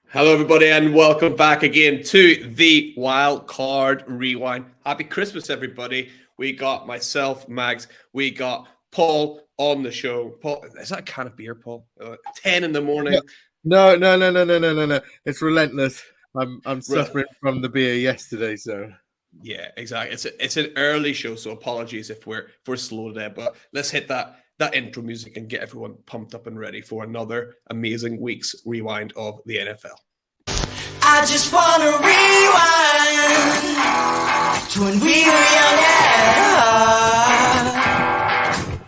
Hello, everybody, and welcome back again to the Wildcard Rewind. Happy Christmas, everybody. We got myself, Mags. We got Paul on the show. Paul, is that a can of beer, Paul? 10 in the morning. No. It's relentless. I'm Re- suffering from the beer yesterday, so Yeah, exactly. It's an early show, so apologies if we're slow today. But let's hit that intro music and get everyone pumped up and ready for another amazing week's rewind of the NFL. I just wanna rewind to when we were young and hard.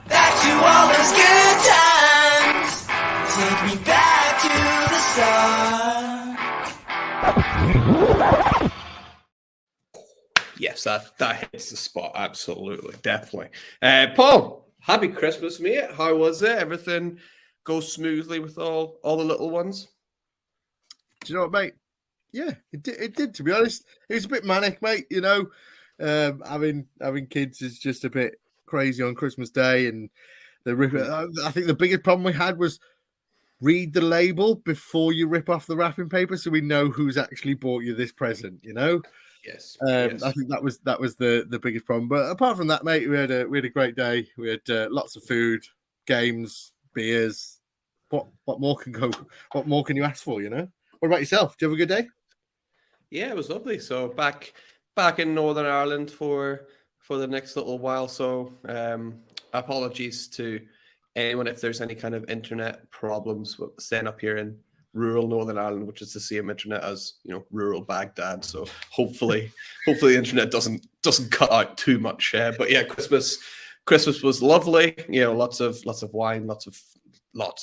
Back to all those good times. Take me back to the start. Yes, that hits the spot. Absolutely, definitely. Paul, happy Christmas, mate. How was it? Everything go smoothly with all the little ones? do you know what, mate? Yeah, it did. To be honest, it was a bit manic, mate. Having kids is just a bit crazy on Christmas Day, and I think the biggest problem we had was read the label before you rip off the wrapping paper, so we know who's actually bought you this present. Yes. I think that was the biggest problem. But apart from that, mate, we had a great day. We had lots of food, games, beers. What more can go? What more can you ask for? What about yourself? Do you have a good day? Yeah, it was lovely. So back in Northern Ireland for the next little while. So apologies to anyone if there's any kind of internet problems with staying up here in rural Northern Ireland, which is the same internet as rural Baghdad. So hopefully the internet doesn't cut out too much. But yeah, Christmas was lovely. Lots of wine, lots of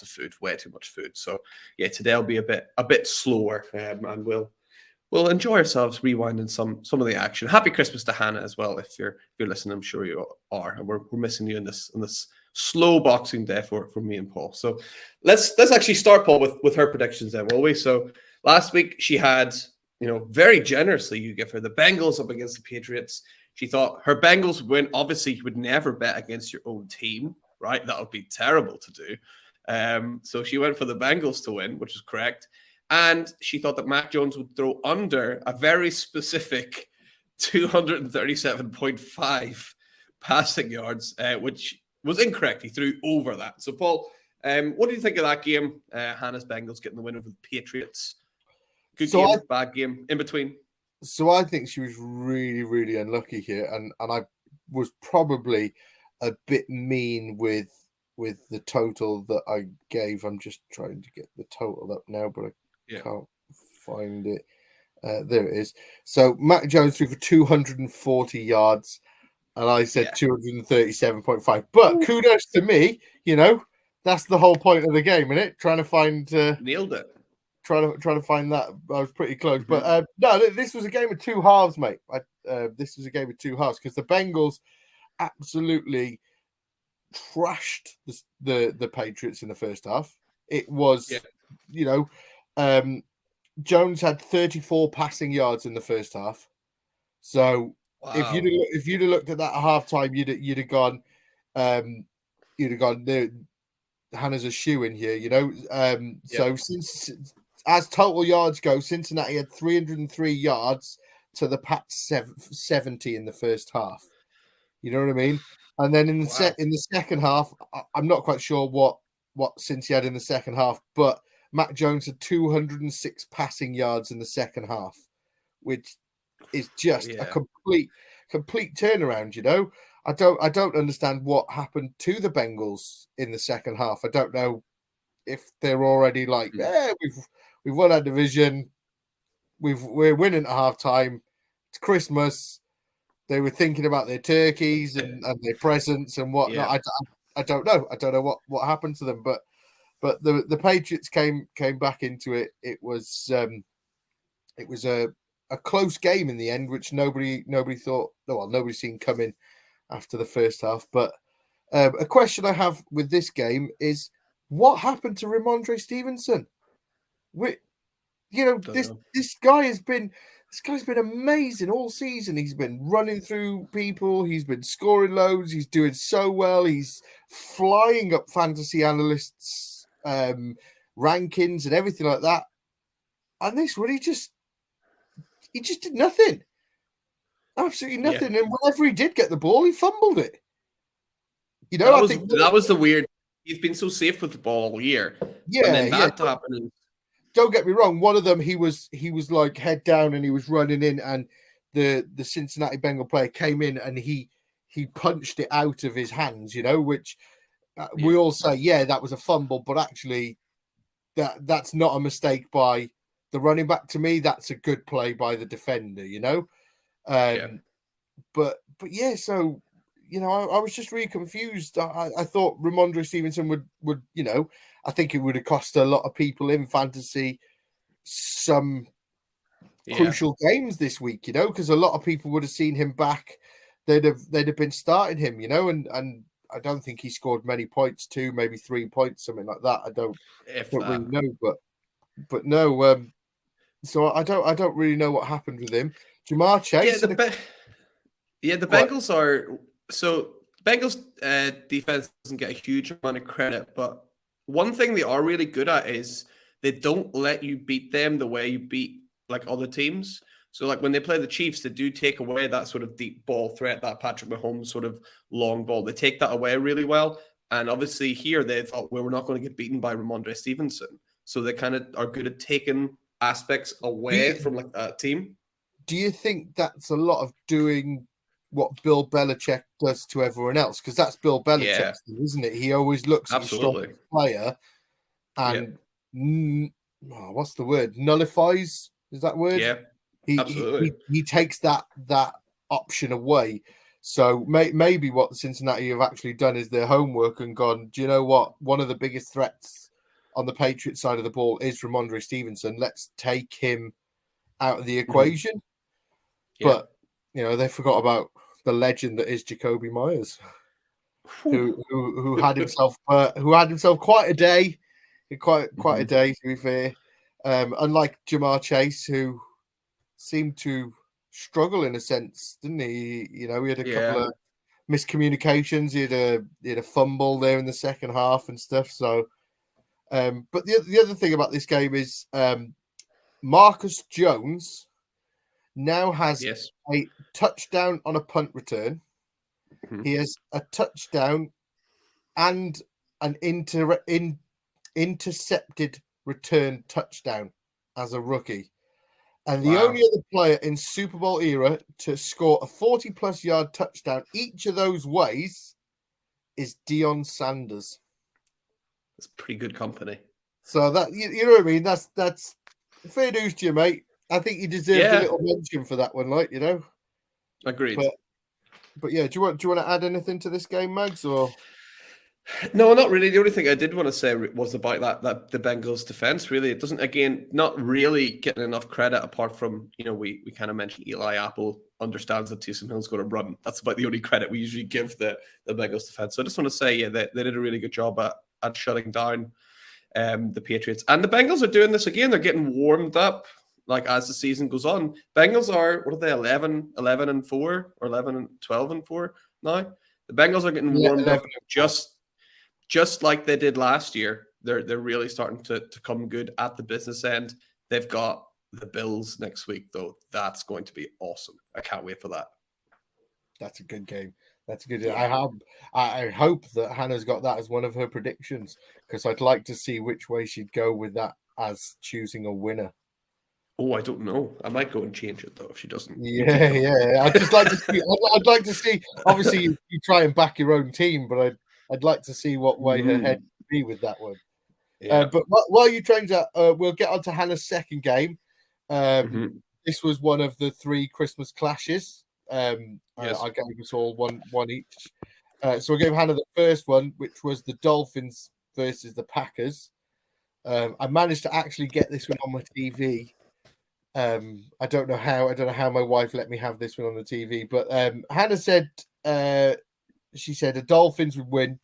food, way too much food. So yeah, today will be a bit slower, and we'll enjoy ourselves rewinding some of the action. Happy Christmas to Hannah as well. If you're listening, I'm sure you are, and we're missing you in this slow Boxing Day for me and Paul. So let's actually start, Paul, with her predictions then, will we? So last week she had, very generously, you give her the Bengals up against the Patriots. She thought her Bengals win. Obviously, you would never bet against your own team, right? That would be terrible to do. So she went for the Bengals to win, which is correct. And she thought that Mac Jones would throw under a very specific 237.5 passing yards, which was incorrect. He threw over that. So, Paul, what do you think of that game? Hannah's Bengals getting the win over the Patriots. Good game, bad game, in between. So I think she was really, really unlucky here, and I was probably a bit mean with the total that I gave. I'm just trying to get the total up now, but I can't find it. There it is. So Mac Jones threw for 240 yards, and I said 237.5. But kudos to me, that's the whole point of the game, isn't it? Trying to find nailed it. Trying to find that. I was pretty close, but no, this was a game of two halves, mate. This was a game of two halves because the Bengals absolutely trashed the Patriots in the first half. It was, Jones had 34 passing yards in the first half. So if you'd have looked at that at halftime, you'd have gone, Hannah's a shoe in here, So since as total yards go, Cincinnati had 303 yards to the Pats 70 in the first half. You know what I mean? And then in the second half, I'm not quite sure what Cincy had in the second half, but Mac Jones had 206 passing yards in the second half, which is just a complete turnaround. I don't understand what happened to the Bengals in the second half. I don't know if they're already like, we've won our division, we're winning at halftime, it's Christmas. They were thinking about their turkeys and their presents and whatnot. I don't know. I don't know what happened to them, but the Patriots came back into it. It was a close game in the end, which nobody thought. Well, nobody seen coming after the first half. But a question I have with this game is, what happened to Ramondre Stevenson? This guy's been amazing all season. He's been running through people. He's been scoring loads. He's doing so well. He's flying up fantasy analysts' rankings and everything like that. And this one, he just did nothing. Absolutely nothing. And whenever he did get the ball, he fumbled it. You know, I think that was the weird. He's been so safe with the ball all year. Yeah, and then that happened. Don't get me wrong. One of them, he was like head down and he was running in, and the Cincinnati Bengal player came in and he punched it out of his hands. You know, which we all say, yeah, that was a fumble, but actually, that's not a mistake by the running back. To me, that's a good play by the defender. You know, but yeah, so. You know, I was just really confused. I thought Ramondre Stevenson would, you know, I think it would have cost a lot of people in fantasy some crucial games this week, you know, because a lot of people would have seen him back. They'd have been starting him, you know, and I don't think he scored many points, 2, maybe 3 points, something like that. I don't really know, but no. So I don't really know what happened with him. Jamar Chase. The Bengals are. So Bengals defense doesn't get a huge amount of credit, but one thing they are really good at is they don't let you beat them the way you beat like other teams. So like when they play the Chiefs, they do take away that sort of deep ball threat, that Patrick Mahomes sort of long ball. They take that away really well. And obviously here they thought, well, we're not going to get beaten by Ramondre Stevenson. So they kind of are good at taking aspects away from like that team. Do you think that's a lot of doing what Bill Belichick does to everyone else? Because that's Bill Belichick, isn't it? He always looks at the strongest player and what's the word? Nullifies, is that word? Yeah, absolutely. He takes that option away. So maybe what the Cincinnati have actually done is their homework and gone, do you know what? One of the biggest threats on the Patriots side of the ball is Ramondre Stevenson. Let's take him out of the equation. But you know, they forgot about the legend that is Jacoby Myers, who had himself quite a day, quite a day, to be fair. Unlike Jamar Chase, who seemed to struggle in a sense, didn't he? You know, he had a couple of miscommunications. He had a fumble there in the second half and stuff. So, but the other thing about this game is Marcus Jones now has a touchdown on a punt return. He has a touchdown and an intercepted return touchdown as a rookie. And the only other player in Super Bowl era to score a 40-plus yard touchdown each of those ways is Deion Sanders. That's pretty good company. So that you know what I mean? That's fair news to you, mate. I think you deserve a little mention for that one, like, you know. Agreed. But yeah, do you want to add anything to this game, Mags? Or no, not really. The only thing I did want to say was about that the Bengals defense. Really, it doesn't, again, not really getting enough credit apart from, you know, we kind of mentioned Eli Apple understands that Taysom Hill's going to run. That's about the only credit we usually give the Bengals defense. So I just want to say, they did a really good job at shutting down the Patriots. And the Bengals are doing this again. They're getting warmed up. Like as the season goes on, Bengals are, what are they, 11-4 or 12-4 now? The Bengals are getting warmed up just like they did last year. They're really starting to come good at the business end. They've got the Bills next week, though. That's going to be awesome. I can't wait for that. That's a good game. That's a good game. I hope that Hannah's got that as one of her predictions, because I'd like to see which way she'd go with that as choosing a winner. Oh, I don't know. I might go and change it though if she doesn't. Yeah. I'd just like to see. I'd like to see. Obviously, you try and back your own team, but I'd like to see what way her head would be with that one. Yeah. But while you change that, we'll get on to Hannah's second game. This was one of the 3 Christmas clashes. I gave us all one each. So I gave Hannah the first one, which was the Dolphins versus the Packers. I managed to actually get this one on my TV. I don't know how my wife let me have this one on the TV, but Hannah said she said the Dolphins would win,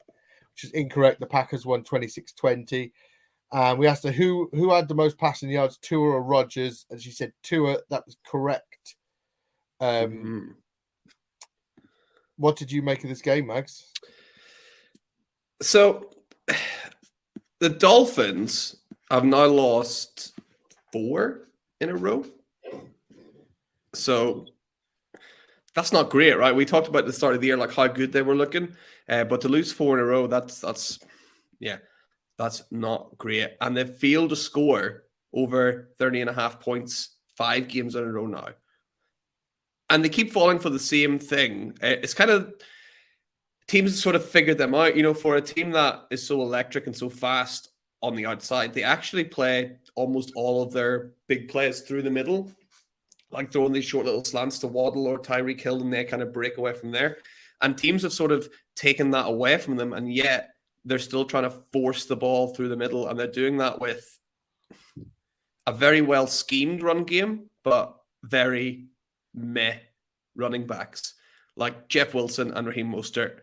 which is incorrect. The Packers won 26-20. We asked her who had the most passing yards, Tua or Rodgers, and she said Tua. That was correct. What did you make of this game, Max? So the Dolphins have now lost 4 in a row. So that's not great, right? We talked about at the start of the year, like how good they were looking, but to lose 4 in a row, that's not great. And they've failed to score over 30.5 points 5 games in a row now. And they keep falling for the same thing. It's kind of teams sort of figured them out. For a team that is so electric and so fast on the outside, they actually play almost all of their big plays through the middle, like throwing these short little slants to Waddle or Tyreek Hill, and they kind of break away from there. And teams have sort of taken that away from them, and yet they're still trying to force the ball through the middle, and they're doing that with a very well schemed run game, but very meh running backs. Like Jeff Wilson and Raheem Mostert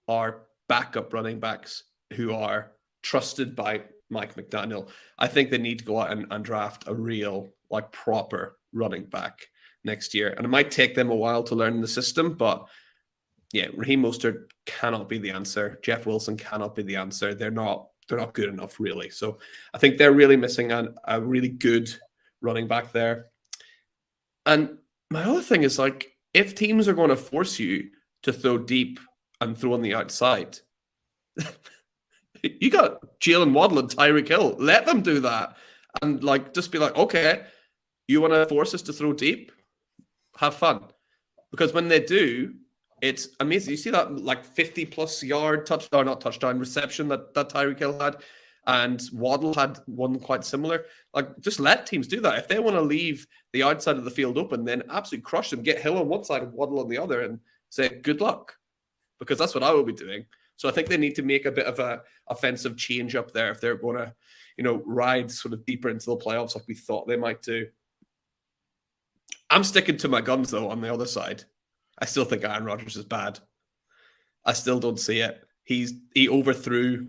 are backup running backs who are trusted by Mike McDaniel. I think they need to go out and draft a real, like, proper running back next year. And it might take them a while to learn the system, but yeah, Raheem Mostert cannot be the answer. Jeff Wilson cannot be the answer. They're not good enough, really. So I think they're really missing a really good running back there. And my other thing is, like, if teams are going to force you to throw deep and throw on the outside, you got Jalen Waddle and Tyreek Hill. Let them do that. And, like, just be like, okay, you want to force us to throw deep? Have fun. Because when they do, it's amazing. You see that, like, 50-plus yard touchdown reception that Tyreek Hill had, and Waddle had one quite similar. Like, just let teams do that. If they want to leave the outside of the field open, then absolutely crush them. Get Hill on one side and Waddle on the other and say, good luck. Because that's what I will be doing. So I think they need to make a bit of a offensive change up there if they're going to, ride sort of deeper into the playoffs like we thought they might do. I'm sticking to my guns, though, on the other side. I still think Aaron Rodgers is bad. I still don't see it. He overthrew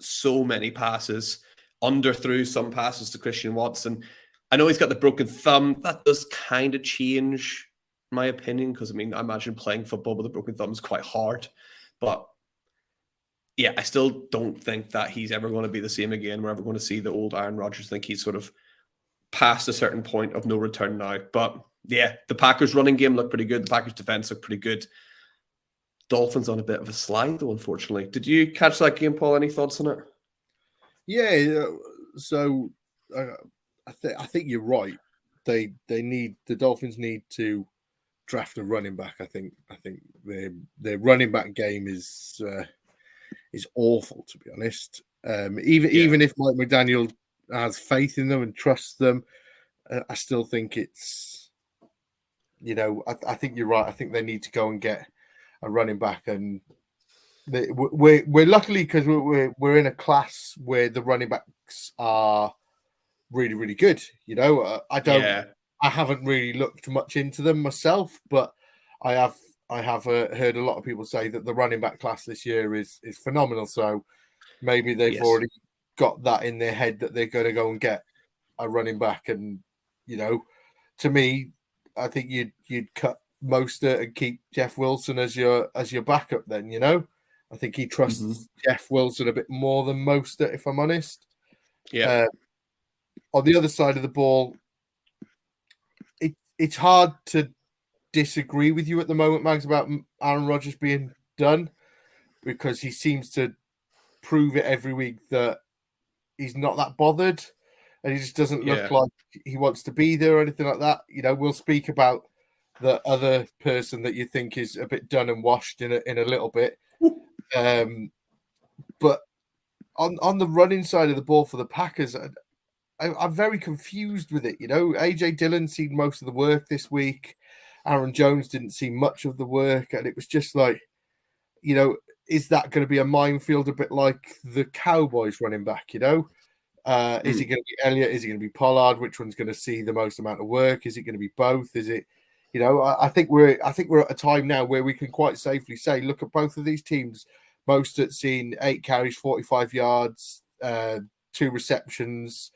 so many passes, underthrew some passes to Christian Watson. I know he's got the broken thumb. That does kind of change my opinion, because, I imagine playing football with a broken thumb is quite hard. But yeah, I still don't think that he's ever going to be the same again. We're ever going to see the old Aaron Rodgers. I think he's sort of past a certain point of no return now. But yeah, the Packers running game looked pretty good. The Packers defense looked pretty good. Dolphins on a bit of a slide, though, unfortunately. Did you catch that game, Paul? Any thoughts on it? Yeah, so I think you're right. The Dolphins need to draft a running back. I think their running back game is awful, to be honest. Even if Mike McDaniel has faith in them and trusts them, I still think it's, I think you're right. I think they need to go and get a running back, and we're luckily, because we're in a class where the running backs are really, really good. I haven't really looked much into them myself, but I have heard a lot of people say that the running back class this year is phenomenal. So maybe they've already got that in their head that they're going to go and get a running back. And to me, I think you'd cut Mostert and keep Jeff Wilson as your backup. Then I think he trusts Jeff Wilson a bit more than Mostert, if I'm honest. Yeah. On the other side of the ball, it's hard to disagree with you at the moment, Mags, about Aaron Rodgers being done, because he seems to prove it every week that he's not that bothered, and he just doesn't look like he wants to be there or anything like that. We'll speak about the other person that you think is a bit done and washed in a little bit. But on the running side of the ball for the Packers, I'm very confused with it. AJ Dillon seen most of the work this week. Aaron Jones didn't see much of the work, and it was just like, is that going to be a minefield, a bit like the Cowboys running back? Is it going to be Elliott? Is it going to be Pollard? Which one's going to see the most amount of work? Is it going to be both? Is it, I think we're at a time now where we can quite safely say, look at both of these teams. Mostert's seen 8 carries, 45 yards, 2 receptions.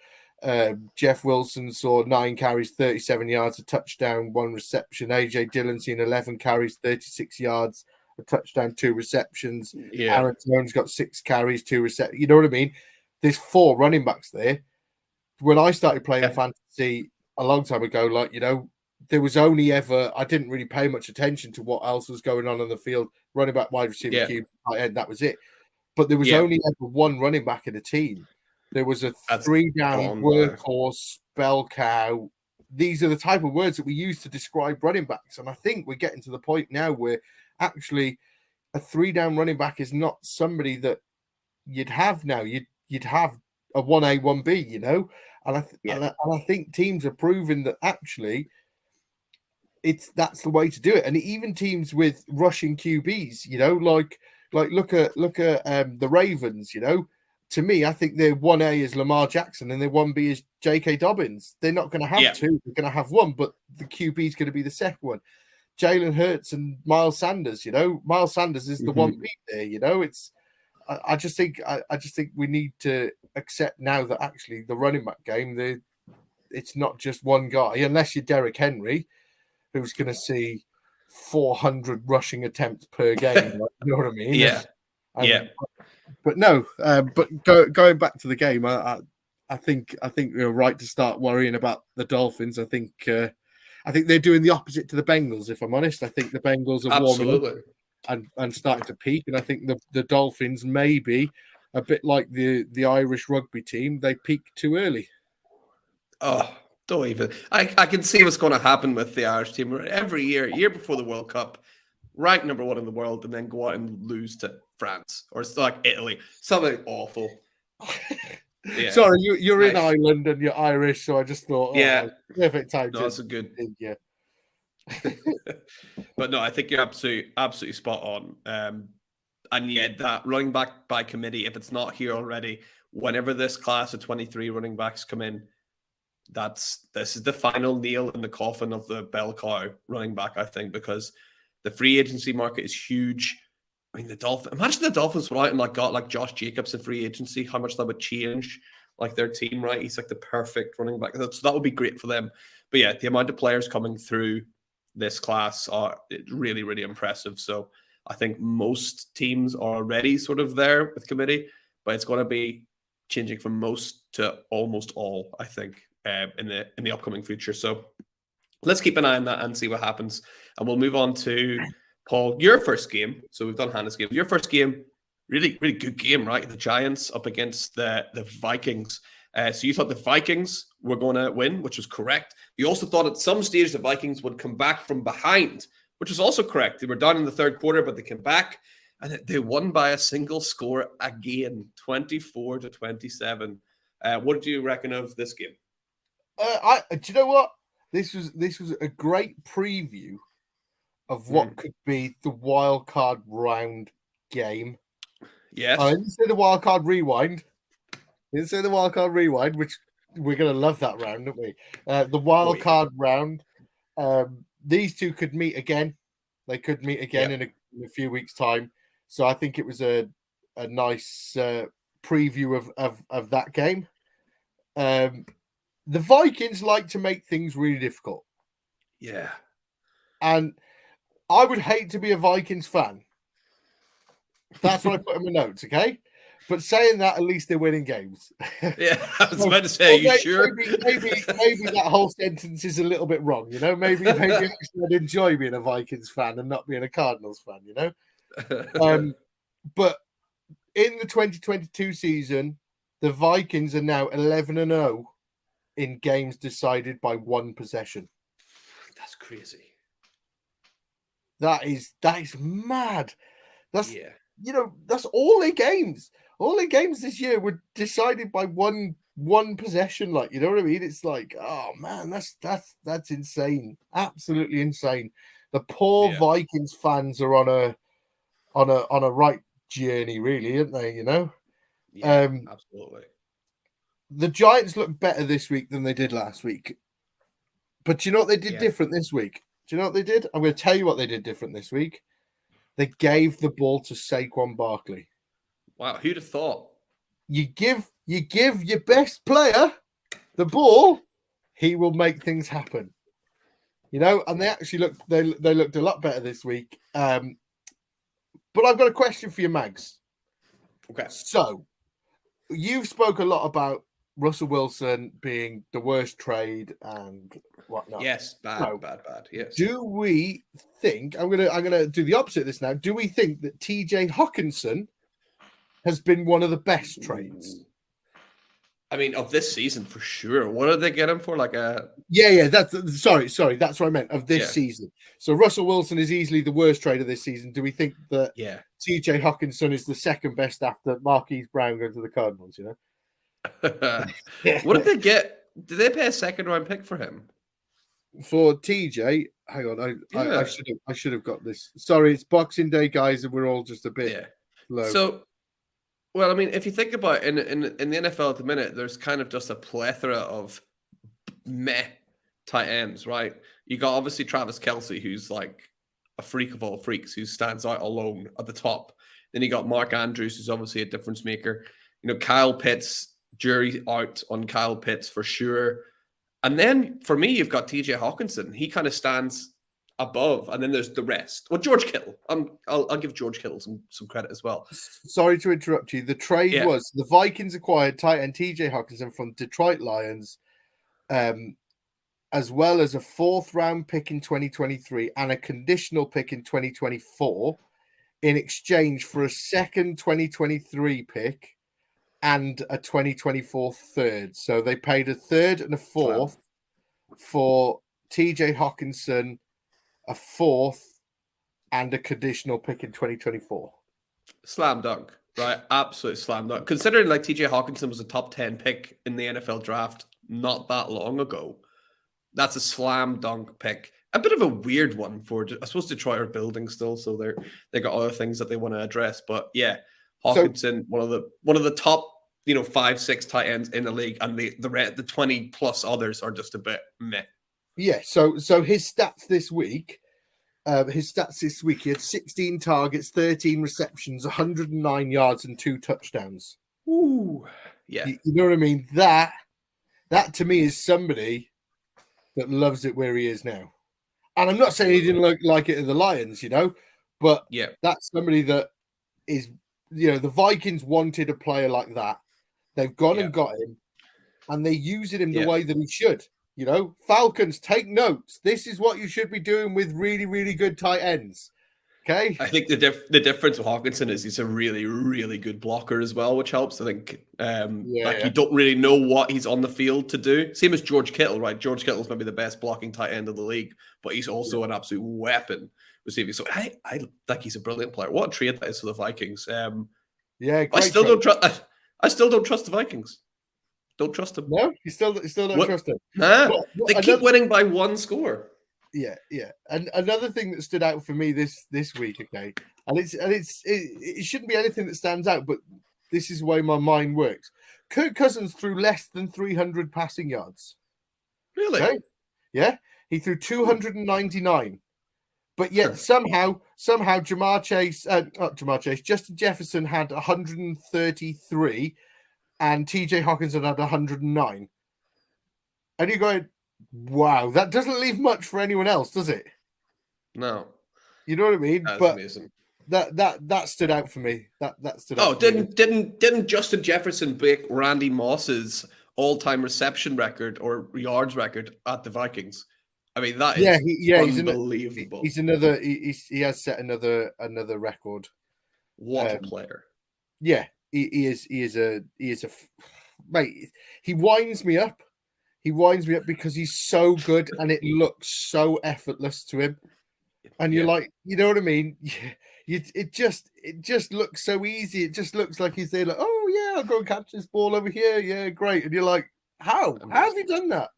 Jeff Wilson saw 9 carries, 37 yards, a touchdown, 1 reception. AJ Dillon seen 11 carries, 36 yards, a touchdown, 2 receptions. Aaron Jones got 6 carries, 2 receptions. You know what I mean? There's 4 running backs there. When I started playing fantasy, a long time ago, like, there was only ever, I didn't really pay much attention to what else was going on the field. Running back, wide receiver, Yeah. QB, tight end, that was it. But there was Yeah. only ever one running back in a team. There was a That's 3-down gone by. workhorse, bell cow. These are the type of words that we use to describe running backs. And I think we're getting to the point now where actually a 3-down running back is not somebody that you'd have now. You'd have a 1A, 1B, And I think teams are proving that actually that's the way to do it. And even teams with rushing QBs, like look at the Ravens, To me, I think their 1A is Lamar Jackson and their 1B is J.K. Dobbins. They're not going to have two. They're going to have one, but the QB is going to be the second one. Jalen Hurts and Miles Sanders, Miles Sanders is the 1B there, It's I just think we need to accept now that actually the running back game, it's not just one guy, unless you're Derrick Henry, who's going to see 400 rushing attempts per game. You know what I mean? Yeah. But no, going back to the game, I think we're right to start worrying about the Dolphins. I think they're doing the opposite to the Bengals. If I'm honest, I think the Bengals are warming up and starting to peak, and I think the Dolphins may be a bit like the Irish rugby team. They peaked too early. Oh, don't even. I can see what's going to happen with the Irish team every year before the World Cup, ranked number 1 in the world, and then go out and lose to France or it's like Italy, something awful. Yeah. Sorry, you're in Ireland and you're Irish, so I just thought, perfect time. No, that's a good. Yeah. But no, I think you're absolutely spot on. And yet that running back by committee, if it's not here already, whenever this class of 23 running backs come in, this is the final nail in the coffin of the bell cow running back, I think, because the free agency market is huge. I mean, imagine the Dolphins went out and got Josh Jacobs in free agency, how much that would change their team, right? He's like the perfect running back. So that would be great for them. But yeah, the amount of players coming through this class are really, really impressive. So I think most teams are already sort of there with committee, but it's going to be changing from most to almost all, I think, in the upcoming future. So let's keep an eye on that and see what happens. And we'll move on to Paul, your first game. So we've done Hannah's game. Your first game, really, really good game, right? The Giants up against the Vikings. So you thought the Vikings were going to win, which was correct. You also thought at some stage the Vikings would come back from behind, which was also correct. They were down in the third quarter, but they came back and they won by a single score again, 24-27. What did you reckon of this game? Do you know what? This was a great preview of what could be the wildcard round game. Yes. I didn't say the wildcard rewind. Which we're going to love that round, don't we? The wildcard round. These two could meet again. They could meet again in a few weeks' time. So I think it was a nice preview of that game. The Vikings like to make things really difficult. Yeah. And I would hate to be a Vikings fan. That's what I put in my notes, okay? But saying that, at least they're winning games. Yeah, I was about to say, are you sure? Maybe that whole sentence is a little bit wrong, Maybe actually I'd enjoy being a Vikings fan and not being a Cardinals fan, But in the 2022 season, the Vikings are now 11-0 in games decided by one possession. That's crazy. That is mad. That's that's all their games. All their games this year were decided by one possession. Like, you know what I mean? It's like, oh man, that's insane. Absolutely insane. The poor Vikings fans are on a right journey, really, aren't they? Yeah, absolutely. The Giants look better this week than they did last week. But do you know what they did different this week? Do you know what they did? I'm going to tell you what they did different this week. They gave the ball to Saquon Barkley. Wow, who'd have thought? You give your best player the ball, he will make things happen. And they actually looked a lot better this week. But I've got a question for you, Mags. Okay. So you've spoke a lot about Russell Wilson being the worst trade and whatnot. Yes, bad, So, bad, bad. Yes. do we think I'm gonna do the opposite of this now? Do we think that TJ Hawkinson has been one of the best trades? I mean, of this season for sure. What did they get him for? Like a Yeah. That's sorry. That's what I meant of this Yeah. season. So Russell Wilson is easily the worst trade of this season. Do we think that yeah. TJ Hawkinson is the second best after Marquise Brown going to the Cardinals? You know. What did they get? Did they pay a second round pick for him? For TJ, hang on, Yeah. I should have got this. Sorry, it's Boxing Day, guys, and we're all just a bit Yeah. low. So, well, I mean, if you think about it, in the NFL at the minute, there's kind of just a plethora of meh tight ends, right? You got obviously Travis Kelce, who's like a freak of all freaks, who stands out alone at the top. Then you got Mark Andrews, who's obviously a difference maker. You know, Kyle Pitts, jury out on Kyle Pitts for sure. And then for me, you've got TJ Hawkinson. He kind of stands above, and then there's the rest. Well, George Kittle. I'll give George Kittle some credit as well. Sorry to interrupt you. The trade was the Vikings acquired tight end TJ Hawkinson from Detroit Lions, as well as a 4th round pick in 2023 and a conditional pick in 2024 in exchange for a second 2023 pick and a 2024 third. So they paid a third and a fourth for TJ Hawkinson, a 4th, and a conditional pick in 2024. Slam dunk, right? Absolute slam dunk. Considering like TJ Hawkinson was a top 10 pick in the NFL draft not that long ago, that's a slam dunk pick. A bit of a weird one for, I suppose, Detroit are building still, so they got other things that they want to address. But yeah, Hawkinson, one of the top, 5-6 tight ends in the league, and the 20 plus others are just a bit meh. Yeah. So his stats this week, he had 16 targets, 13 receptions, 109 yards, and 2 touchdowns. Ooh, yeah. You know what I mean? That to me is somebody that loves it where he is now. And I'm not saying he didn't look like it at the Lions, but yeah, that's somebody that is, the Vikings wanted a player like that. They've gone and got him, and they're using him the way that he should. Falcons, take notes. This is what you should be doing with really, really good tight ends. Okay. I think the difference with Hawkinson is he's a really, really good blocker as well, which helps. I think you don't really know what he's on the field to do. Same as George Kittle, right? George Kittle's maybe the best blocking tight end of the league, but he's also an absolute weapon receiving. So I think he's a brilliant player. What a trade that is for the Vikings. Great I still don't trust. I still don't trust the Vikings. Don't trust him. No, you still don't trust him. Nah, they keep winning by 1 score. Yeah. And another thing that stood out for me this week, okay, and it shouldn't be anything that stands out, but this is the way my mind works. Kirk Cousins threw less than 300 passing yards. Really? Okay? Yeah, he threw 299, but yet somehow Justin Jefferson had 133. And TJ Hawkinson had 109. And you're going, wow, that doesn't leave much for anyone else, does it? No. You know what I mean? That's but amazing. That stood out for me. That stood out. Didn't Justin Jefferson break Randy Moss's all-time reception record or yards record at the Vikings? I mean, that is unbelievable. He has set another record. What a player. Yeah. He is a mate. He winds me up. He winds me up because he's so good and it looks so effortless to him. And you're like, you know what I mean? It just looks so easy. It just looks like he's there like, oh yeah, I'll go and catch this ball over here. Yeah, great. And you're like, how have you done that?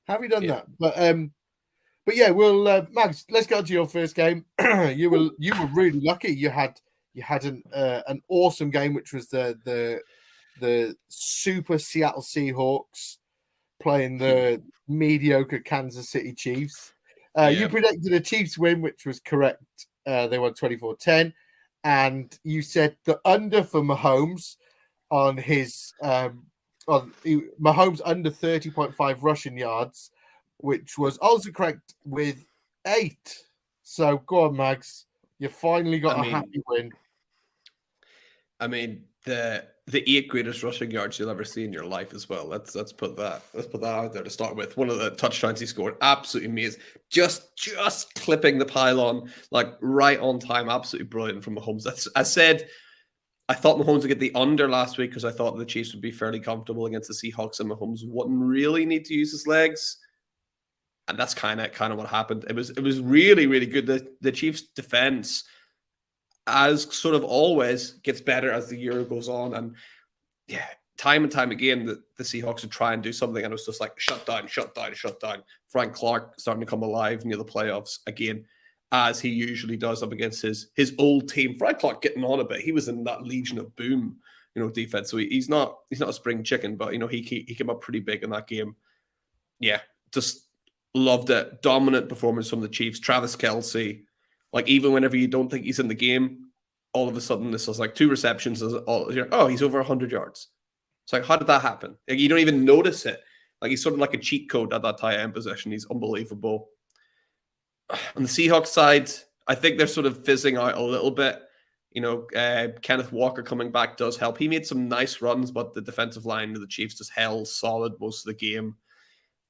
How have you done that? But yeah, we'll Mags, let's go to your first game. You were really lucky. You had an awesome game, which was the super Seattle Seahawks playing the mediocre Kansas City Chiefs. You predicted a Chiefs win, which was correct. They won 24-10. And you said the under for Mahomes on his Mahomes under 30.5 rushing yards, which was also correct with 8. So go on, Mags. You finally got a happy win. I mean, the 8 greatest rushing yards you'll ever see in your life as well. Let's put that out there to start with. One of the touchdowns he scored, absolutely amazing. Just clipping the pylon like right on time, absolutely brilliant from Mahomes. I said I thought Mahomes would get the under last week because I thought the Chiefs would be fairly comfortable against the Seahawks, and Mahomes wouldn't really need to use his legs. And that's kind of what happened. It was really, really good. The Chiefs' defense, as sort of always, gets better as the year goes on. And yeah, time and time again, the Seahawks would try and do something, and it was just like shut down. Frank Clark starting to come alive near the playoffs again, as he usually does up against his old team. Frank Clark getting on a bit. He was in that Legion of Boom, defense. So he's not a spring chicken, but he came up pretty big in that game. Yeah, just loved it. Dominant performance from the Chiefs. Travis Kelce, like even whenever you don't think he's in the game, all of a sudden this was like 2 receptions. He's over 100 yards. It's like, how did that happen? Like, you don't even notice it. Like he's sort of like a cheat code at that tight end position. He's unbelievable. On the Seahawks side, I think they're sort of fizzing out a little bit. Kenneth Walker coming back does help. He made some nice runs, but the defensive line of the Chiefs just held solid most of the game.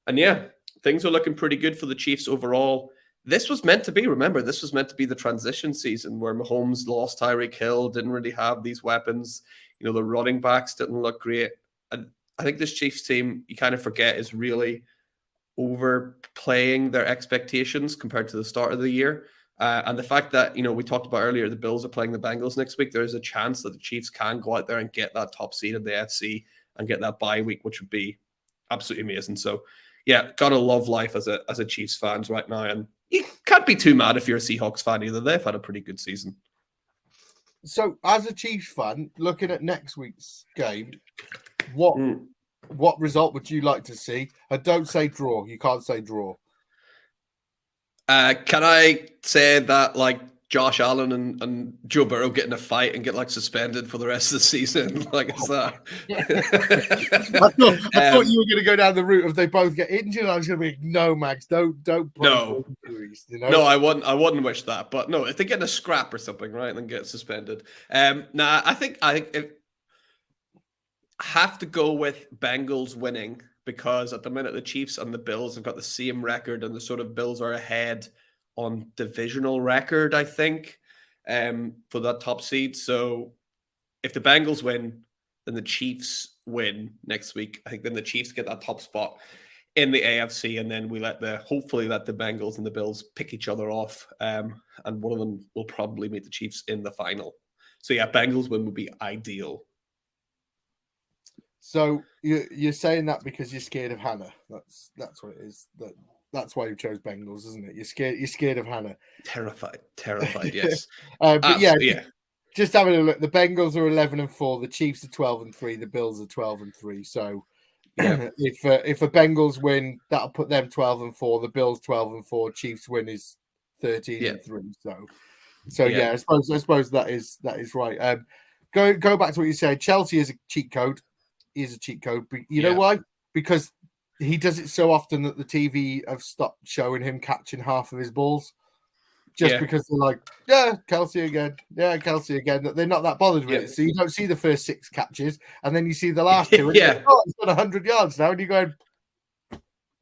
And yeah, things are looking pretty good for the Chiefs overall. This was meant to be the transition season where Mahomes lost Tyreek Hill, didn't really have these weapons. The running backs didn't look great. And I think this Chiefs team, you kind of forget, is really overplaying their expectations compared to the start of the year. And the fact that, we talked about earlier, the Bills are playing the Bengals next week. There is a chance that the Chiefs can go out there and get that top seed in the AFC and get that bye week, which would be absolutely amazing. So, yeah, gotta love life as a Chiefs fans right now. And you can't be too mad if you're a Seahawks fan either. They've had a pretty good season. So, as a Chiefs fan, looking at next week's game, what result would you like to see? And don't say draw. You can't say draw. Can I say that like Josh Allen and Joe Burrow get in a fight and get like suspended for the rest of the season? Like, is that? I thought you were going to go down the route of they both get injured. I was going to be like, no, Max, don't. No, no, I wouldn't wish that. But no, if they get in a scrap or something, right, then get suspended. I think if have to go with Bengals winning, because at the minute the Chiefs and the Bills have got the same record, and the sort of Bills are ahead on divisional record, I think, for that top seed. So if the Bengals win, then the Chiefs win next week. I think then the Chiefs get that top spot in the AFC, and then we hopefully let the Bengals and the Bills pick each other off, and one of them will probably meet the Chiefs in the final. So yeah, Bengals win would be ideal. So you're saying that because you're scared of Hannah. That's what it is. That's why you chose Bengals, isn't it? You're scared of Hannah. Terrified, yes. But yeah. Just having a look. The Bengals are 11-4. The Chiefs are 12-3. The Bills are 12-3. So if the Bengals win, that'll put them 12-4. The Bills 12-4. Chiefs win is 13-3. So yeah, I suppose that is right. Go back to what you said. Chelsea is a cheat code. Is a cheat code. But you know why? Because he does it so often that the TV have stopped showing him catching half of his balls. Just because they're like, Kelce again. Yeah, Kelce again. They're not that bothered with it. So you don't see the first 6 catches, and then you see the last 2. And he's got 100 yards now, and you go,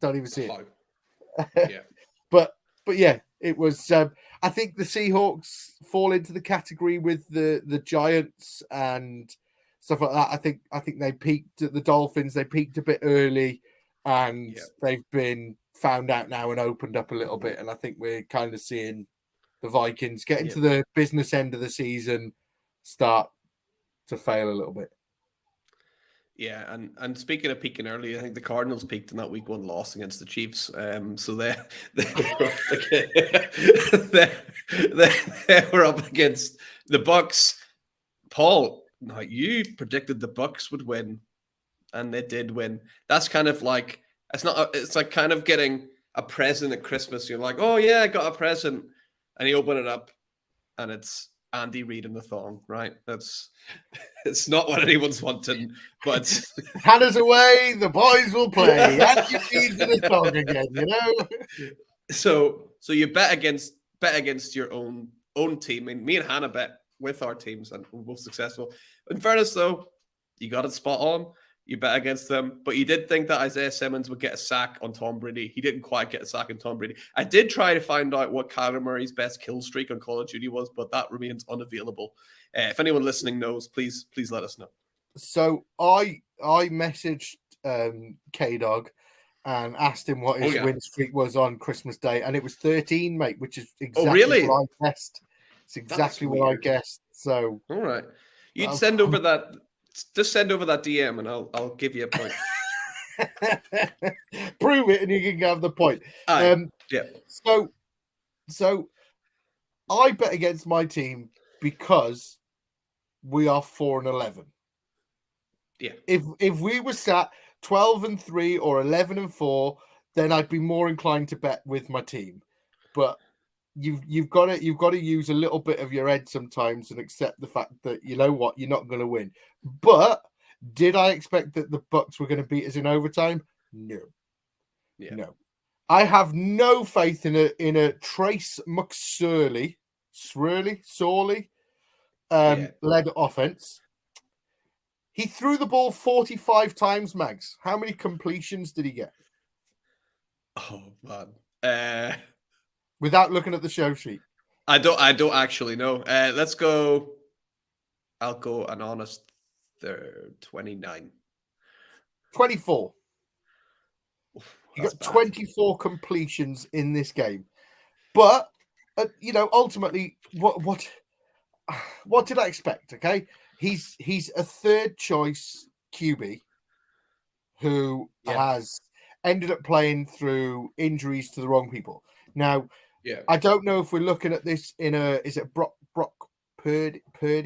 don't even see it. But yeah, it was. I think the Seahawks fall into the category with the Giants and stuff like that. I think they peaked at the Dolphins. They peaked a bit early, and they've been found out now and opened up a little bit. And I think we're kind of seeing the Vikings get into the business end of the season, start to fail a little bit. Yeah, and speaking of peaking early, I think the Cardinals peaked in that week 1 loss against the Chiefs. So they were up against the Bucks. Paul, now you predicted the Bucks would win, and they did win. That's kind of like it's like kind of getting a present at Christmas. You're like, oh yeah, I got a present, and you open it up, and it's Andy Reid in the thong, right? It's not what anyone's wanting, but Hannah's away, the boys will play. Andy Reid's in the thong again, you know. So you bet against your own team. I mean, me and Hannah bet with our teams and we're most successful. In fairness, though, you got it spot on. You bet against them, but you did think that Isaiah Simmons would get a sack on Tom Brady. He didn't quite get a sack on Tom Brady. I did try to find out what Kyler Murray's best kill streak on Call of Duty was, but that remains unavailable. If anyone listening knows, please let us know. So I messaged K-Dog and asked him what his win streak was on Christmas Day, and it was 13, mate, which is exactly what I guessed. It's exactly what I guessed. So all right, you'd send over that. Just send over that DM and I'll give you a point. Prove it and you can have the point. Yeah. So I bet against my team because we are 4-11. Yeah. If we were sat 12-3 or 11-4, then I'd be more inclined to bet with my team. But you've got to use a little bit of your head sometimes and accept the fact that you know what, you're not going to win. But did I expect that the Bucks were going to beat us in overtime? No. Yeah. No. I have no faith in a Trace McSorley led offense. He threw the ball 45 times, Mags. How many completions did he get? Oh man. Without looking at the show sheet. I don't actually know. Let's go. I'll go an honest 29. 24. You got 24 completions in this game. But ultimately, what did I expect? Okay. He's a third choice QB who has ended up playing through injuries to the wrong people. Now, I don't know if we're looking at this is it Brock Purdy?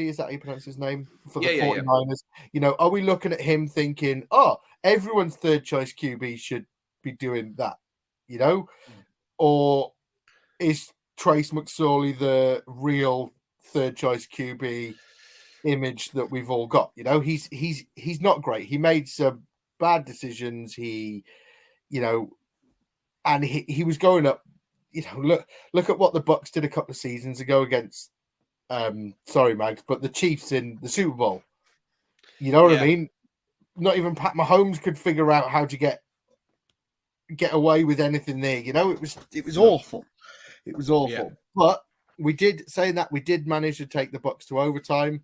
Is that how you pronounce his name? For the 49ers. Yeah. Are we looking at him thinking, everyone's third choice QB should be doing that, Or is Trace McSorley the real third choice QB image that we've all got? He's not great. He made some bad decisions. He was going up. Look at what the Bucks did a couple of seasons ago against sorry, Mags, but the Chiefs in the Super Bowl. You know what I mean? Not even Pat Mahomes could figure out how to get away with anything there. It was awful. It was awful. Yeah. But we did manage to take the Bucks to overtime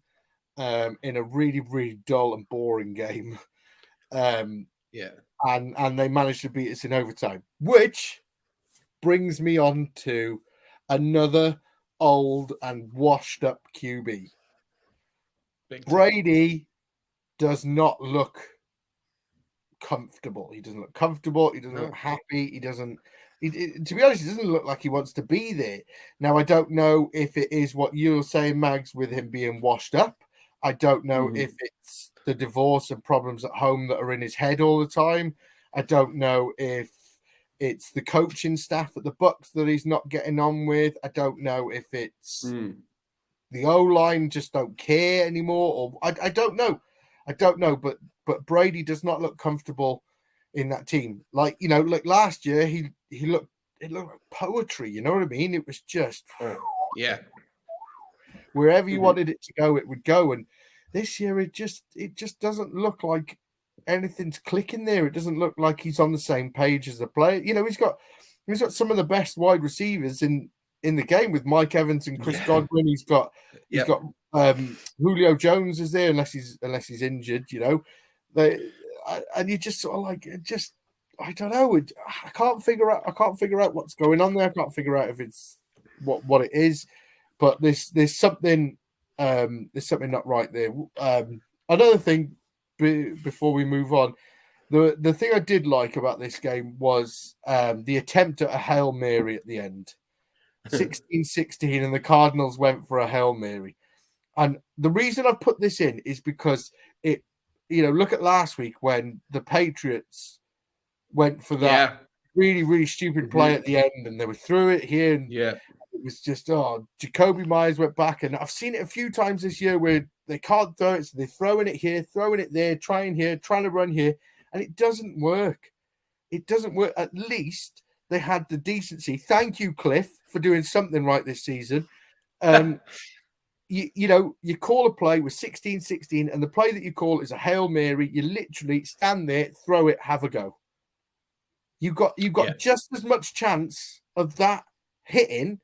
in a really, really dull and boring game. And they managed to beat us in overtime, which brings me on to another old and washed up QB. Brady does not look comfortable. He doesn't look comfortable. He doesn't look happy. To be honest, he doesn't look like he wants to be there. Now, I don't know if it is what you're saying, Mags, with him being washed up. I don't know if it's the divorce and problems at home that are in his head all the time. I don't know if it's the coaching staff at the Bucks that he's not getting on with. I don't know if it's the O-line just don't care anymore, or I don't know. But Brady does not look comfortable in that team. Like last year, it looked like poetry. You know what I mean? It was just wherever you wanted it to go, it would go. And this year, it just doesn't look like anything's clicking there. It doesn't look like he's on the same page as the player. He's got some of the best wide receivers in the game with Mike Evans and Chris Godwin. He's got Julio Jones is there unless he's injured. And you just sort of like I don't know. I can't figure out what's going on there. I can't figure out if it's what it is. But there's something not right there. Another thing. Before we move on, the thing I did like about this game was the attempt at a Hail Mary at the end. 16-16, and the Cardinals went for a Hail Mary. And the reason I've put this in is because look at last week when the Patriots went for that really, really stupid play at the end, and they were through it here. And it was just, Jacoby Myers went back, and I've seen it a few times this year where they can't throw it, so they're throwing it here, throwing it there, trying to run here, and it doesn't work. It doesn't work. At least they had the decency. Thank you, Cliff, for doing something right this season. you call a play with 16-16, and the play that you call is a Hail Mary. You literally stand there, throw it, have a go. You've got just as much chance of that hitting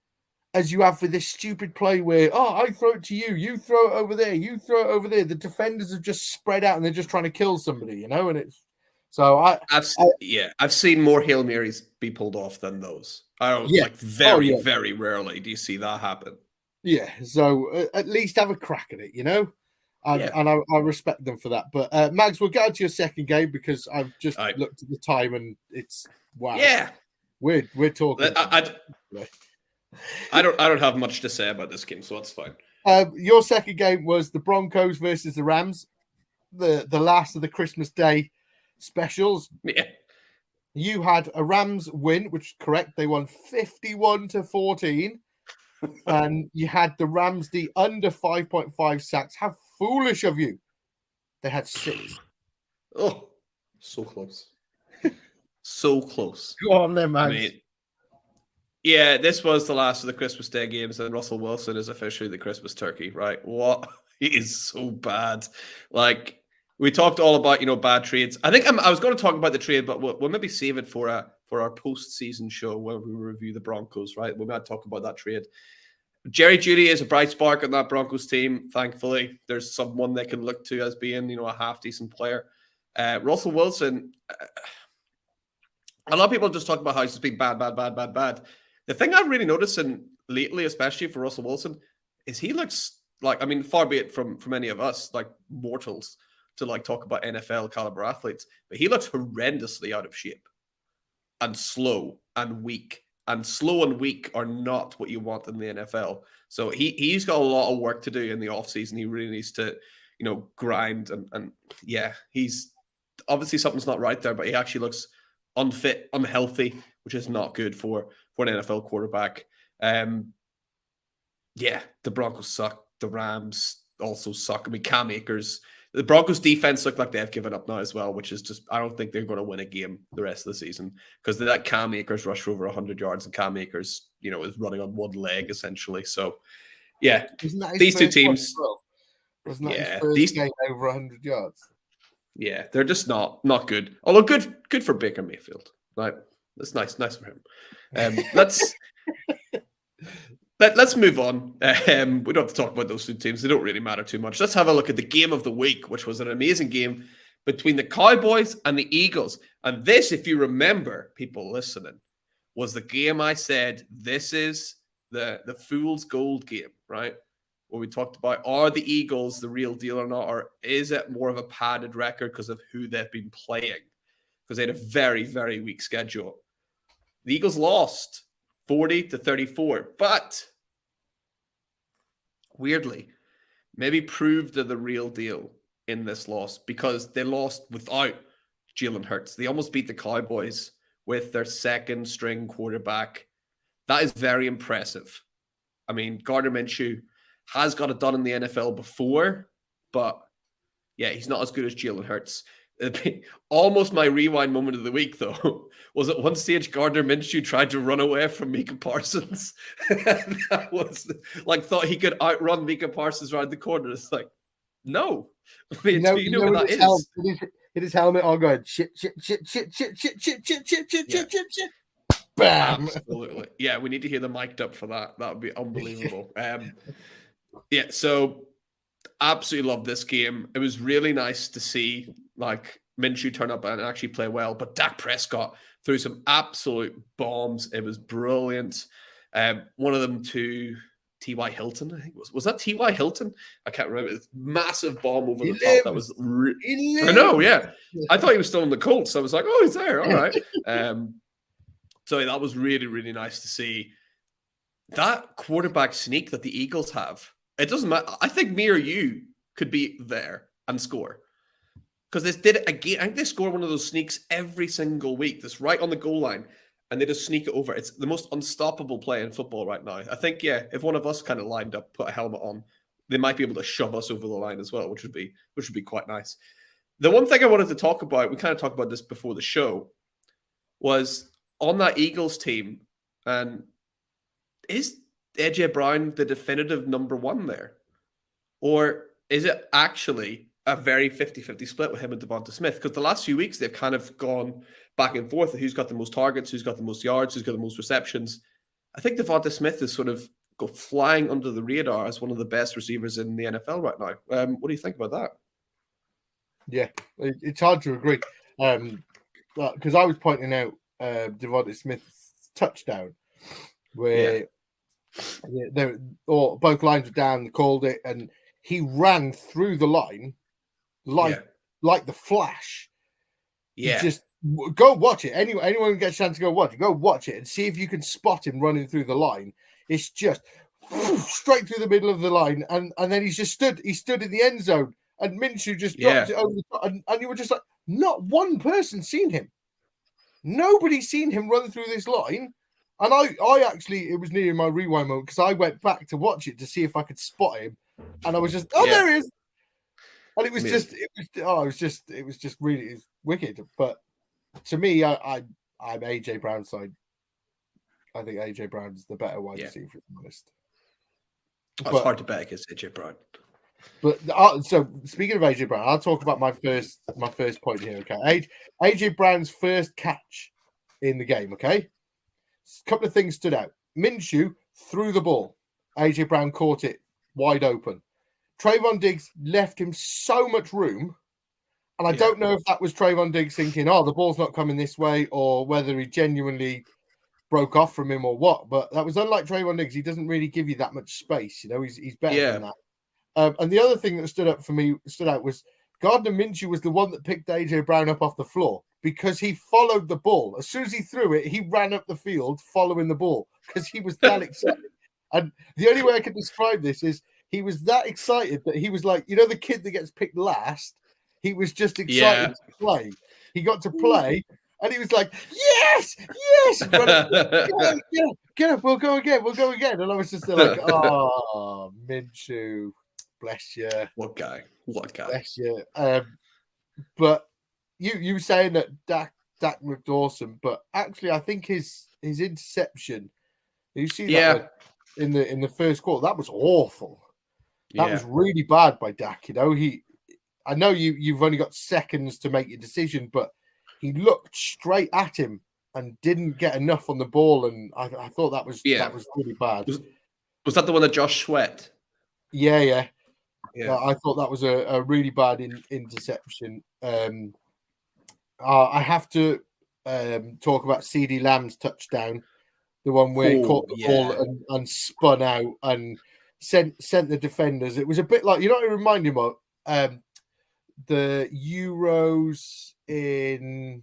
as you have with this stupid play where, I throw it to you, you throw it over there, you throw it over there. The defenders have just spread out and they're just trying to kill somebody, and it's so I've seen more Hail Marys be pulled off than those. I don't very rarely do you see that happen. Yeah, so at least have a crack at it, and I respect them for that. But Mags, we'll get to your second game because I've just looked at the time and it's wow. Yeah, we're talking. I don't have much to say about this game, so that's fine. Your second game was the Broncos versus the Rams, the last of the Christmas Day specials. Yeah, you had a Rams win, which is correct. They won 51-14. And you had the Rams the under 5.5 sacks. How foolish of you! They had 6. Oh, so close, so close. Go on then, man. Yeah, this was the last of the Christmas Day games, and Russell Wilson is officially the Christmas turkey, right? What? He is so bad. Like, we talked all about, bad trades. I think I was going to talk about the trade, but we'll maybe save it for our post-season show where we review the Broncos, right? We might talk about that trade. Jerry Jeudy is a bright spark on that Broncos team, thankfully. There's someone they can look to as being, a half-decent player. Russell Wilson, a lot of people just talk about how he's just been bad. The thing I've really noticed lately, especially for Russell Wilson, is he looks like, far be it from any of us, like mortals, to talk about NFL caliber athletes, but he looks horrendously out of shape and slow and weak. And slow and weak are not what you want in the NFL. So he's got a lot of work to do in the offseason. He really needs to, grind. And he's obviously something's not right there, but he actually looks unfit, unhealthy, which is not good for an NFL quarterback. The Broncos suck. The Rams also suck. Cam Akers. The Broncos defense look like they've given up now as well, which is just, I don't think they're going to win a game the rest of the season because that Cam Akers rushed for over 100 yards and Cam Akers, is running on one leg essentially. So, yeah, these two teams. Wasn't that his first game over 100 yards? Yeah, they're just not good. Although good for Baker Mayfield. Right? That's nice for him. Let's move on. We don't have to talk about those two teams. They don't really matter too much. Let's have a look at the game of the week, which was an amazing game between the Cowboys and the Eagles. And this, if you remember, people listening, was the game I said, this is the fool's gold game, right? Where we talked about, are the Eagles the real deal or not? Or is it more of a padded record because of who they've been playing? Because they had a very, very weak schedule. The Eagles lost 40-34, but weirdly, maybe proved they're the real deal in this loss because they lost without Jalen Hurts. They almost beat the Cowboys with their second string quarterback. That is very impressive. Gardner Minshew has got it done in the NFL before, but he's not as good as Jalen Hurts. Almost my rewind moment of the week, though, was at one stage Gardner Minshew tried to run away from Micah Parsons. That was thought he could outrun Micah Parsons around the corner. It's like, no. You know what that is? Hit his helmet on going, shit. Bam. Absolutely. Yeah, we need to hear the mic'd up for that. That would be unbelievable. So absolutely love this game. It was really nice to see Minshew turn up and actually play well, but Dak Prescott threw some absolute bombs. It was brilliant. One of them to T.Y. Hilton, I think was that T.Y. Hilton? I can't remember. It's massive bomb over the top. That was I know, yeah. I thought he was still in the Colts. So I was like, oh, he's there. All right. So that was really, really nice to see. That quarterback sneak that the Eagles have, it doesn't matter. I think me or you could be there and score. Because they did it again. I think they score one of those sneaks every single week. That's right on the goal line. And they just sneak it over. It's the most unstoppable play in football right now. I think, if one of us kind of lined up, put a helmet on, they might be able to shove us over the line as well, which would be quite nice. The one thing I wanted to talk about, we kind of talked about this before the show, was on that Eagles team, and is AJ Brown the definitive number one there? or is it actually a very 50-50 split with him and Devonta Smith? Because the last few weeks they've kind of gone back and forth. Who's got the most targets? Who's got the most yards? Who's got the most receptions? I think Devonta Smith is sort of go flying under the radar as one of the best receivers in the NFL right now. What do you think about that? Yeah, it's hard to agree. Because I was pointing out Devonta Smith's touchdown where both lines were down, they called it, and he ran through the line like the Flash. Yeah. Just go watch it. Anyone who gets a chance to go watch it and see if you can spot him running through the line. It's just straight through the middle of the line, and then he stood in the end zone, and Minshew just dropped it over the top, and you were just like, not one person seen him. Nobody's seen him run through this line. And I actually, it was near my rewind moment because I went back to watch it to see if I could spot him, and I was just, there he is. And it was just really wicked. But to me, I'm AJ Brown's side. I think AJ Brown's the better wide receiver, if I'm honest. It's hard to bet against AJ Brown. But so speaking of AJ Brown, I'll talk about my first point here. Okay, AJ Brown's first catch in the game. Okay, a couple of things stood out. Minshew threw the ball. AJ Brown caught it wide open. Trayvon Diggs left him so much room, and I don't know if that was Trayvon Diggs thinking, "Oh, the ball's not coming this way," or whether he genuinely broke off from him or what. But that was unlike Trayvon Diggs. He doesn't really give you that much space. You know, he's better than that. And the other thing that stood out was Gardner Minshew was the one that picked AJ Brown up off the floor because he followed the ball. As soon as he threw it, he ran up the field following the ball because he was that excited. And the only way I can describe this is he was that excited that he was like, you know, the kid that gets picked last. He was just excited to play. He got to play, and he was like, "Yes, yes, get up, we'll go again." And I was just like, "Oh, Minshew, bless you, what guy, bless you." But you were saying that Dak looked awesome, but actually, I think his interception. You see that in the first quarter, that was awful. That was really bad by Dak. You know, I know you've only got seconds to make your decision, but he looked straight at him and didn't get enough on the ball, and I thought that was really bad. Was that the one that Josh Sweat? Yeah. I thought that was a really bad interception. I have to talk about CD Lamb's touchdown, the one where he caught the ball and spun out and sent the defenders. It was a bit like, you know what it reminded me of? The Euros in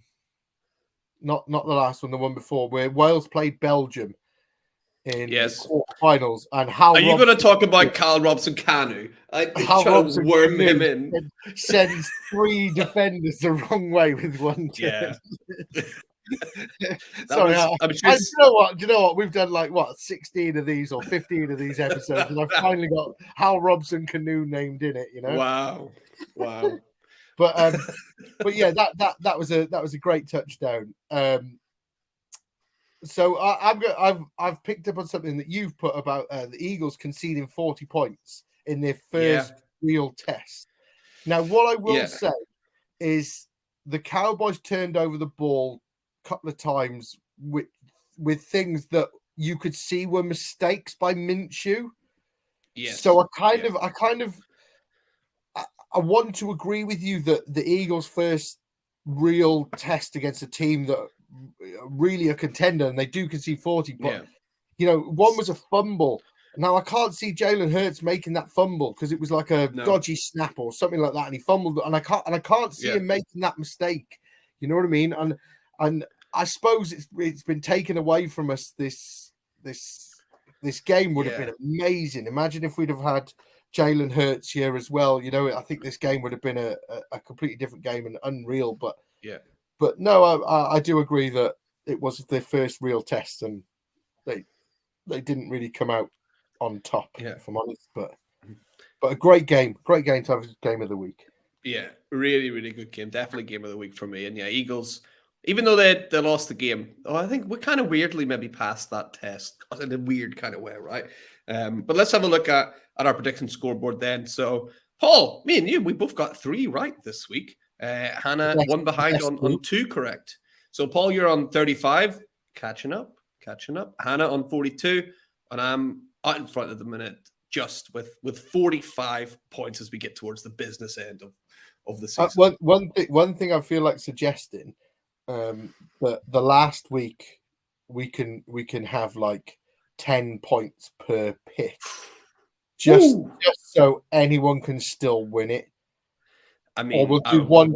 not the last one, the one before, where Wales played Belgium in the quarterfinals. And how are you going to talk about Carl Robson-Kanu? How Robson worm him in sends 3 defenders the wrong way with one turn. Sorry, do you know what? We've done 16 of these or 15 of these episodes, and I've finally got Hal Robson-Kanu named in it. You know? Wow. But yeah, that was a great touchdown. So I've picked up on something that you've put about the Eagles conceding 40 points in their first real test. Now, what I will say is the Cowboys turned over the ball a couple of times with things that you could see were mistakes by Minshew. Yes. So I want to agree with you that the Eagles' first real test against a team that really a contender, and they do concede 40, but you know, one was a fumble. Now I can't see Jalen Hurts making that fumble because it was like a dodgy snap or something like that, and he fumbled, and I can't see him making that mistake. You know what I mean? And I suppose it's been taken away from us. This game would have been amazing. Imagine if we'd have had Jalen Hurts here as well. You know, I think this game would have been a completely different game and unreal. But no, I do agree that it was their first real test, and they didn't really come out on top, if I'm honest. But a great game to have as game of the week. Yeah, really, really good game. Definitely game of the week for me. And Eagles even though they lost the game. Oh, I think we kind of weirdly maybe passed that test in a weird kind of way, right? But let's have a look at our prediction scoreboard then. So, Paul, me and you, we both got 3 right this week. Hannah, one behind on 2 correct. So, Paul, you're on 35, catching up. Hannah on 42, and I'm out in front at the minute, just with 45 points as we get towards the business end of the season. One thing I feel like suggesting, that the last week we can have like 10 points per pick, just so anyone can still win it. I mean, or we'll do one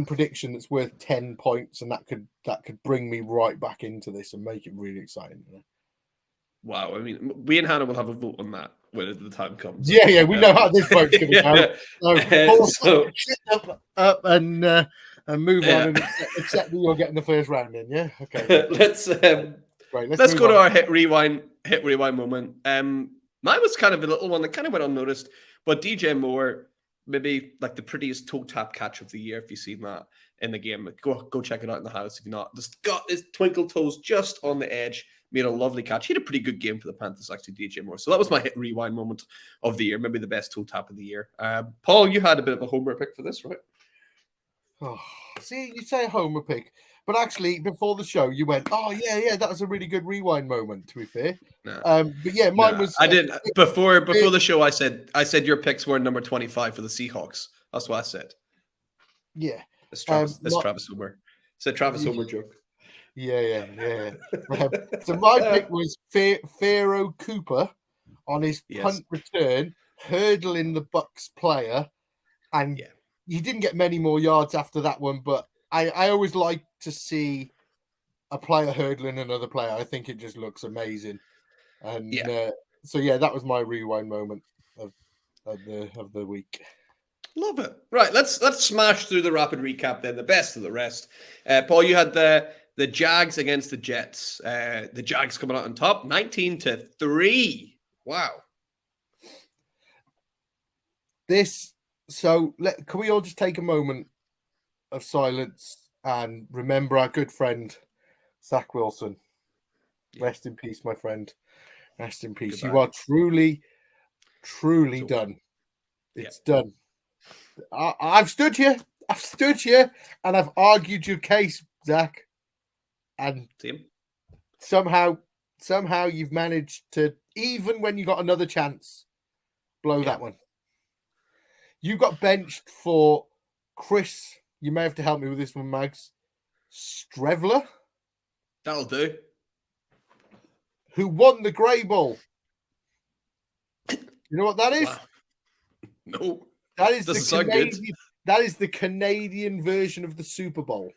prediction that's worth 10 points, and that could bring me right back into this and make it really exciting. Wow, I mean, we and Hannah will have a vote on that when the time comes. Yeah, we know how this vote's going to go. So up and move on and accept that you're getting the first round in. Yeah, okay. Let's go to our hit rewind moment. Mine was kind of a little one that kind of went unnoticed, but DJ Moore, maybe like the prettiest toe tap catch of the year. If you've seen that in the game, go check it out in the house. If you're not, just got his twinkle toes just on the edge. Made a lovely catch. He had a pretty good game for the Panthers, actually, DJ Moore. So that was my hit rewind moment of the year. Maybe the best toe tap of the year. Paul, you had a bit of a homer pick for this, right? Oh, see, you say homer pick, but actually before the show you went, "Oh yeah, that was a really good rewind moment." To be fair, but yeah, mine was. I did before the show. I said your picks were number 25 for the Seahawks. That's what I said. Yeah, it's Travis Homer. It's a Travis Homer joke. Yeah. So my pick was Pharaoh Cooper on his punt return, hurdling the Bucks player, and he didn't get many more yards after that one. But I always like to see a player hurdling another player. I think it just looks amazing, and so that was my rewind moment of the week. Love it. Right, let's smash through the rapid recap then. The best of the rest. Paul, you had the Jags against the Jets. The Jags coming out on top, 19-3. Wow. Can we all just take a moment of silence and remember our good friend, Zach Wilson? Rest in peace, my friend. Rest in peace. Goodbye. You are truly done. It's done. I've stood here, and I've argued your case, Zach. And somehow you've managed to, even when you got another chance, blow that one. You got benched for Chris. You may have to help me with this one, Mags. Strevler. That'll do. Who won the Grey Bowl? You know what that is? Wow. No. That is that is the Canadian version of the Super Bowl.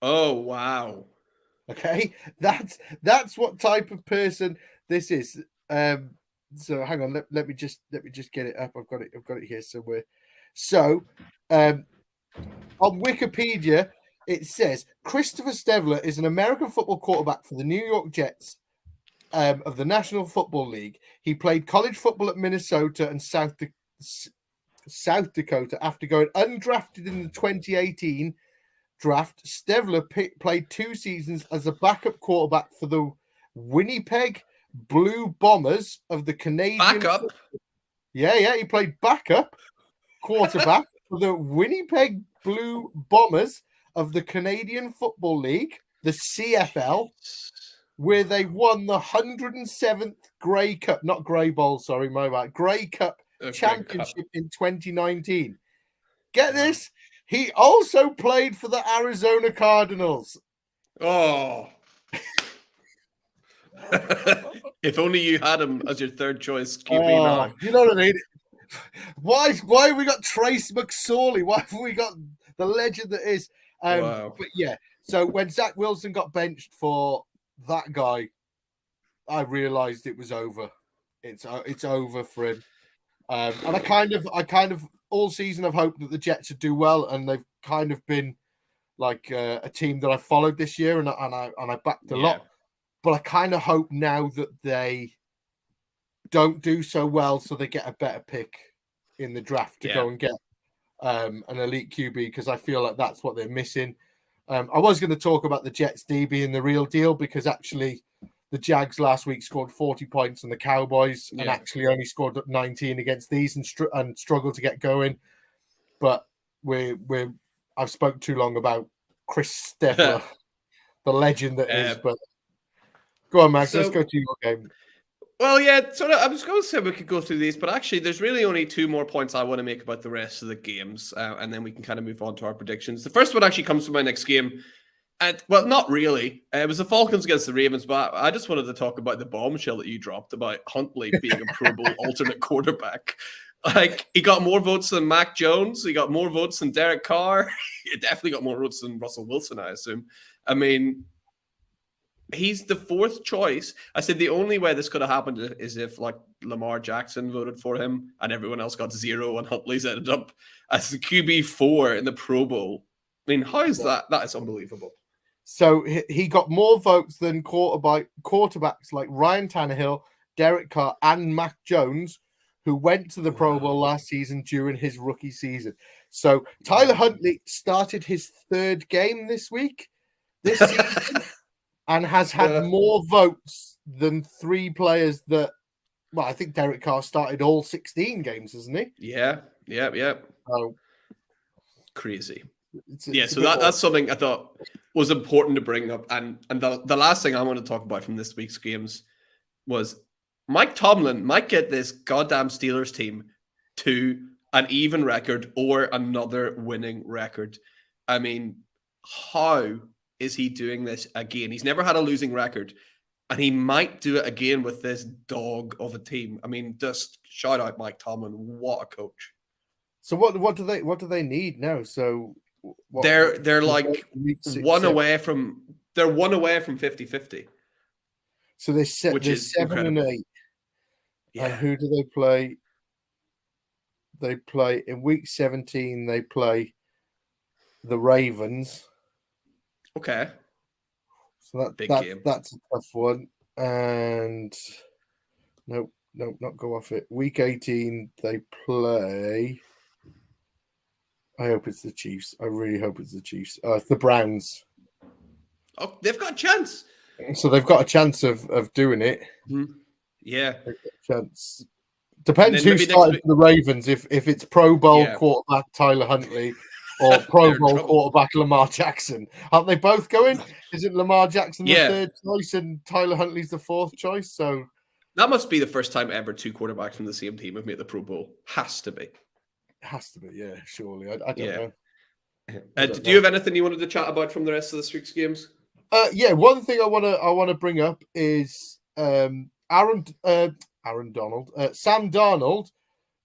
Oh wow. Okay, that's what type of person this is. So hang on, let me just get it up. I've got it here somewhere. So on Wikipedia it says Christopher Stevler is an American football quarterback for the New York Jets of the National Football League. He played college football at Minnesota and South Dakota after going undrafted in the 2018 draft. Stevler played 2 seasons as a backup quarterback for the Winnipeg Blue Bombers of the Canadian. Backup? Yeah, he played backup quarterback for the Winnipeg Blue Bombers of the Canadian Football League, the CFL, where they won the 107th Grey Cup, not Grey Bowl, sorry, my bad, Grey Cup championship in 2019. Get this, he also played for the Arizona Cardinals. Oh. If only you had him as your third choice QB now. You know what I mean? Why have we got Trace McSorley? Why have we got the legend that is? Wow. But yeah, so when Zach Wilson got benched for that guy, I realized it was over. It's over for him. And I kind of all season I've hoped that the Jets would do well, and they've kind of been like a team that I followed this year, and I backed a lot. But I kind of hope now that they don't do so well, so they get a better pick in the draft to go and get an elite QB, because I feel like that's what they're missing. I was going to talk about the Jets D being the real deal because actually the Jags last week scored 40 points on the Cowboys and actually only scored 19 against these and struggled to get going. But I've spoke too long about Chris Steffler, the legend that is. But go on, Max. Let's go to your game. Well, yeah, so I was going to say we could go through these, but actually there's really only 2 more points I want to make about the rest of the games, and then we can kind of move on to our predictions. The first one actually comes from my next game, and well, not really. It was the Falcons against the Ravens, but I just wanted to talk about the bombshell that you dropped about Huntley being a Pro Bowl alternate quarterback. Like, he got more votes than Mac Jones, he got more votes than Derek Carr, he definitely got more votes than Russell Wilson, I assume. I mean, he's the 4th choice. I said the only way this could have happened is if like Lamar Jackson voted for him and everyone else got 0 and Huntley's ended up as the QB4 in the Pro Bowl. I mean, how is that? That is unbelievable. So he got more votes than quarterbacks like Ryan Tannehill, Derek Carr, and Mac Jones, who went to the Pro Bowl last season during his rookie season. So Tyler Huntley started his 3rd game this season. And has had more votes than 3 players that, well, I think Derek Carr started all 16 games, hasn't he? Yeah. Oh, crazy. So that's something I thought was important to bring up. And the last thing I want to talk about from this week's games was Mike Tomlin might get this goddamn Steelers team to an even record or another winning record. I mean, how is he doing this again? He's never had a losing record, and he might do it again with this dog of a team. I mean, just shout out Mike Tomlin. What a coach. So what do they need now? So they're like one away from 50-50. So they're 7 and 8. Yeah. And who do they play? They play in week 17. They play the Ravens. Okay. So game. That's a tough one. And no, not go off it. Week 18, they play. I hope it's the Chiefs. I really hope it's the Chiefs. It's the Browns. Oh, they've got a chance. So they've got a chance of doing it. Mm-hmm. Yeah. Chance. Depends who started for the Ravens. If it's Pro Bowl quarterback Tyler Huntley or Pro Bowl quarterback Lamar Jackson. Aren't they both going? Isn't Lamar Jackson the 3rd choice and Tyler Huntley's the 4th choice? So that must be the first time ever 2 quarterbacks from the same team have made the Pro Bowl. Has to be. Yeah, surely. I don't know. Do you have anything you wanted to chat about from the rest of this week's games? One thing I want to bring up is Sam Darnold.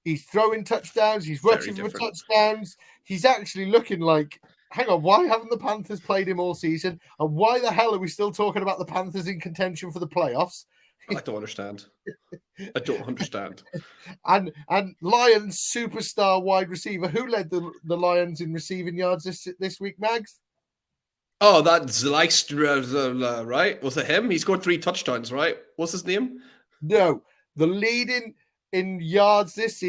He's throwing touchdowns. He's rushing for touchdowns. He's actually looking like, hang on, why haven't the Panthers played him all season? And why the hell are we still talking about the Panthers in contention for the playoffs? I don't understand. And Lions superstar wide receiver. Who led the Lions in receiving yards this week, Mags? Oh, that's Zylstra, right? Was it him? He scored 3 touchdowns, right? What's his name? No, the leading in yards this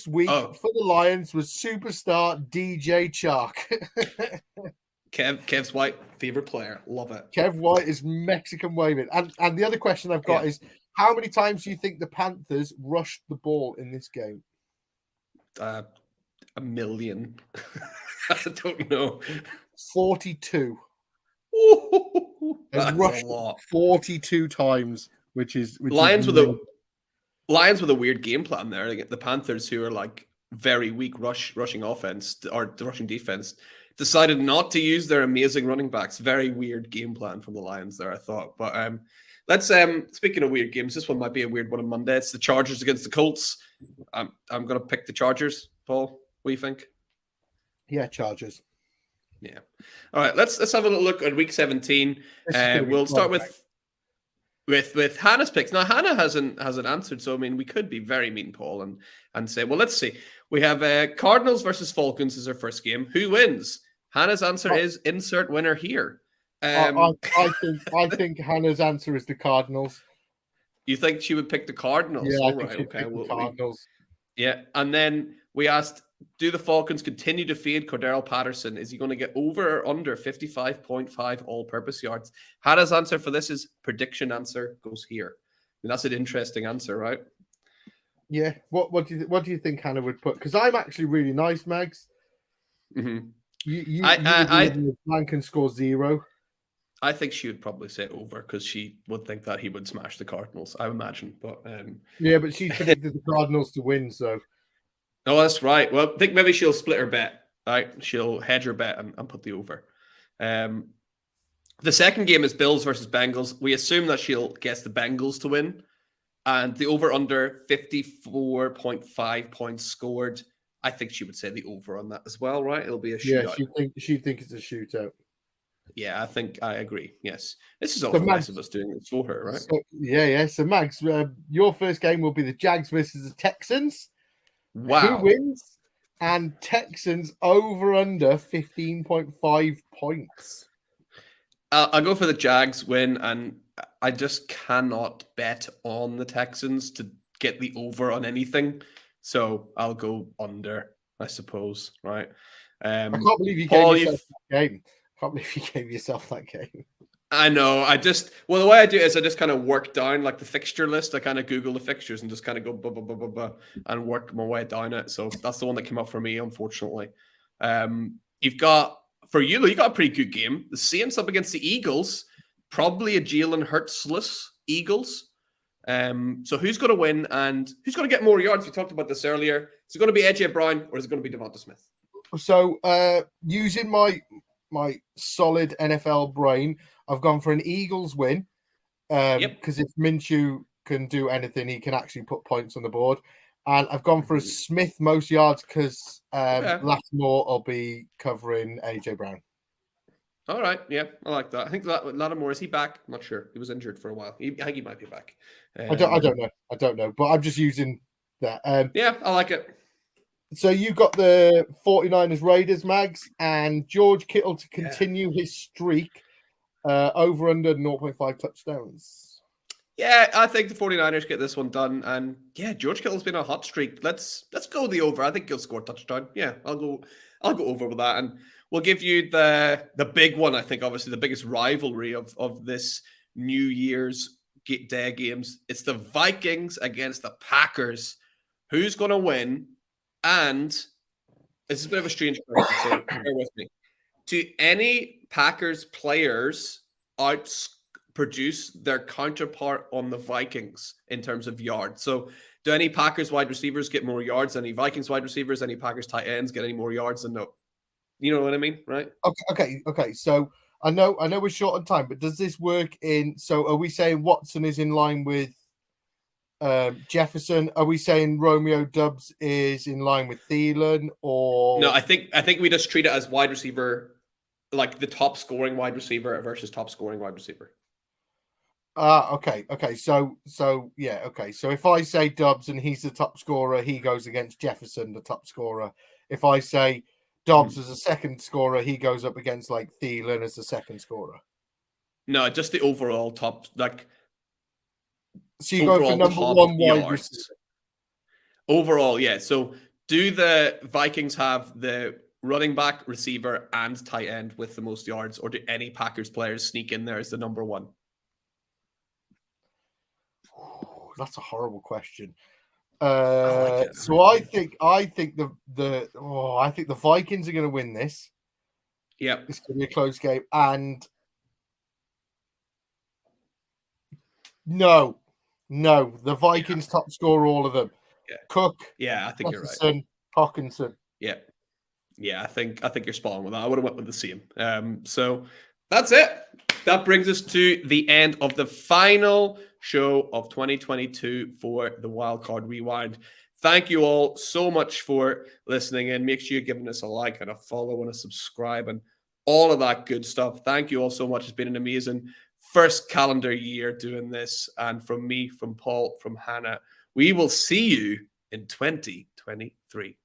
week for the Lions was superstar DJ Chark. Kev's White, favorite player. Love it. Kev White is Mexican waving. And the other question I've got is, how many times do you think the Panthers rushed the ball in this game? 1 million. I don't know. 42. That's a lot. 42 times, which is Lions with a weird game plan there. The Panthers, who are like very weak rushing offense or rushing defense, decided not to use their amazing running backs. Very weird game plan from the Lions there, I thought. But let's speaking of weird games, this one might be a weird one on Monday. It's the Chargers against the Colts. I'm gonna pick the Chargers. Paul, what do you think? Yeah, Chargers. Yeah. All right, let's have a little look at week 17. We'll start with Hannah's picks. Now Hannah hasn't answered, so I mean we could be very mean, Paul, and say, well, let's see. We have Cardinals versus Falcons as our first game. Who wins? Hannah's answer is insert winner here. I think Hannah's answer is the Cardinals. You think she would pick the Cardinals? Yeah, all right, okay. The Cardinals. And then we asked do the Falcons continue to fade Cordero Patterson? Is he going to get over or under 55.5 all-purpose yards? Hannah's answer for this is prediction answer goes here. And that's an interesting answer, right? Yeah. What do you think Hannah would put? Because I'm actually really nice, Mags. Mm-hmm. You can score 0. I think she would probably say over because she would think that he would smash the Cardinals, I imagine. But yeah, but she predicted the Cardinals to win, so. Oh, that's right. Well, I think maybe she'll split her bet. Right, she'll hedge her bet and put the over. The second game is Bills versus Bengals. We assume that she'll guess the Bengals to win, and the over under 54.5 points scored. I think she would say the over on that as well, right? It'll be a shootout. Yeah, she'd think it's a shootout. Yeah, I think I agree. Yes, this is all nice of us doing this for her, right? So, yeah. So, Mags, your first game will be the Jags versus the Texans. Wow. Who wins? And Texans over under 15.5 points. I'll go for the Jags win, and I just cannot bet on the Texans to get the over on anything. So I'll go under, I suppose, right? I can't believe you gave yourself that game. I can't believe you gave yourself that game. I know. The way I do it is I just kind of work down like the fixture list. I kind of Google the fixtures and just kind of go blah, blah, blah, blah, blah, and work my way down it. So that's the one that came up for me, unfortunately. You got a pretty good game. The Saints up against the Eagles, probably a Jalen Hurts-less Eagles. So who's going to win and who's going to get more yards? We talked about this earlier. Is it going to be AJ Brown or is it going to be Devonta Smith? So using my solid NFL brain, I've gone for an Eagles win because if Minshew can do anything, he can actually put points on the board. And I've gone for a Smith most yards because Lattimore will be covering AJ Brown. All right. Yeah, I like that. I think Lattimore, is he back? I'm not sure. He was injured for a while. I think he might be back. I don't know. But I'm just using that. Yeah, I like it. So you got the 49ers Raiders, Mags, and George Kittle to continue his streak over under 0.5 touchdowns. Yeah, I think the 49ers get this one done. And yeah, George Kittle's been on a hot streak. Let's go the over. I think he'll score a touchdown. Yeah, I'll go over with that. And we'll give you the big one, I think, obviously the biggest rivalry of this New Year's Day games. It's the Vikings against the Packers. Who's going to win? And this is a bit of a strange question, so bear with me. Do any Packers players outproduce their counterpart on the Vikings in terms of yards? So do any Packers wide receivers get more yards than any Vikings wide receivers? Any Packers tight ends get any more yards than no? You know what I mean, right? Okay. So I know we're short on time, but does this work in? So are we saying Watson is in line with Jefferson? Are we saying Romeo Doubs is in line with Thielen? Or no? I think we just treat it as wide receiver, like the top scoring wide receiver versus top scoring wide receiver. Okay. So yeah, okay. So if I say Doubs and he's the top scorer, he goes against Jefferson, the top scorer. If I say Dobbs as a second scorer, he goes up against like Thielen as the second scorer. No, just the overall top, like. So you go for number one wide receiver. Overall, yeah. So do the Vikings have the running back, receiver, and tight end with the most yards, or do any Packers players sneak in there as the number one? That's a horrible question. So I think the Vikings are going to win this. Yeah, it's going to be a close game. And no, the Vikings top score all of them. Yeah. Cook. Yeah, I think you're right. Hawkinson. Yeah, I think you're spot on with that. I would have went with the same. So that's it. That brings us to the end of the final show of 2022 for the Wildcard Rewind. Thank you all so much for listening in. Make sure you're giving us a like and a follow and a subscribe and all of that good stuff. Thank you all so much. It's been an amazing first calendar year doing this. And from me, from Paul, from Hannah, we will see you in 2023.